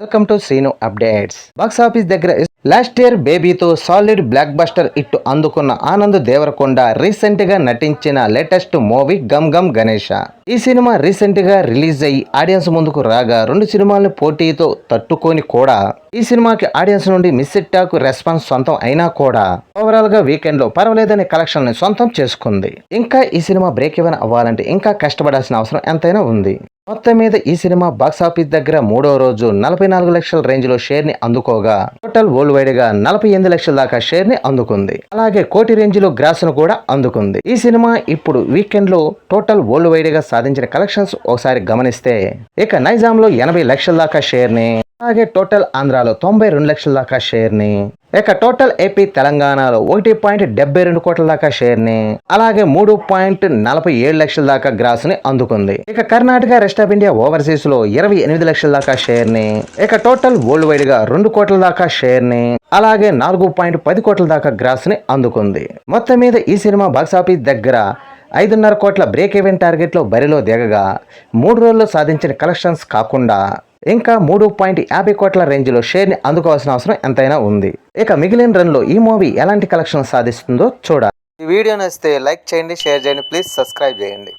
Welcome to Srinu updates. Box office దగ్గర last year బేబీతో solid blockbuster hit అందుకున్న Anand Deverakonda recent గా నటించిన లేటెస్ట్ మూవీ గమ్ గమ్ గణేష. ఈ సినిమా రీసెంట్ గా రిలీజ్ అయ్యి ఆడియన్స్ ముందుకు రాగా 2 సినిమాలను పోటీతో తట్టుకొని కూడా ఈ సినిమాకి ఆడియన్స్ నుండి మిస్డ్ టాక్ రెస్పాన్స్ సొంతం అయినా కూడా ఓవరాల్ గా వీకెండ్ లో పర్వాలేదనే కలెక్షన్ ని సొంతం చేసుకుంది. ఇంకా ఈ సినిమా బ్రేక్ ఈవెన్ అవ్వాలంటే ఇంకా కష్టపడాల్సిన అవసరం ఎంతైనా ఉంది. మొత్తం మీద ఈ సినిమా బాక్సాఫీస్ దగ్గర 3వ రోజు 44 లక్షల రేంజ్ లో షేర్ ని అందుకోగా టోటల్ వరల్డ్ వైడ్ గా 48 లక్షల దాకా షేర్ ని అందుకుంది. అలాగే కోటి రేంజ్ లో గ్రాస్ ను కూడా అందుకుంది. ఈ సినిమా ఇప్పుడు వీకెండ్ లో టోటల్ వరల్డ్ వైడ్ గా సాధించిన కలెక్షన్స్ ఒకసారి గమనిస్తే ఇక నైజాం లో 80 లక్షల దాకా షేర్ ని, అలాగే టోటల్ ఆంధ్రాలో 92 లక్షల దాకా షేర్ ని, ఇక టోటల్ ఏపీ తెలంగాణలో 1.72 కోట్ల దాకా షేర్ ని, అలాగే 3.47 లక్షల దాకా గ్రాస్ ని అందుకుంది. ఇక Karnataka rest of India overseas లో 28 లక్షల దాకా షేర్ ని, ఇక టోటల్ వరల్డ్ వైడ్ గా 2 కోట్ల దాకా షేర్ ని, అలాగే 4.10 కోట్ల దాకా గ్రాస్ ని అందుకుంది. మొత్తం మీద ఈ సినిమా బాక్సాఫీస్ దగ్గర 5.5 కోట్ల బ్రేక్ ఈవెన్ టార్గెట్ లో బరిలో దిగగా 3 రోజుల్లో సాధించిన కలెక్షన్స్ కాకుండా ఇంకా 3.50 కోట్ల రేంజ్ లో షేర్ ని అందుకోవాల్సిన అవసరం ఎంతైనా ఉంది. ఇక మిగిలిన రన్ లో ఈ మూవీ ఎలాంటి కలెక్షన్ సాధిస్తుందో చూడాలి. ఈ వీడియో నచ్చితే లైక్ చేయండి, షేర్ చేయండి, ప్లీజ్ సబ్స్క్రైబ్ చేయండి.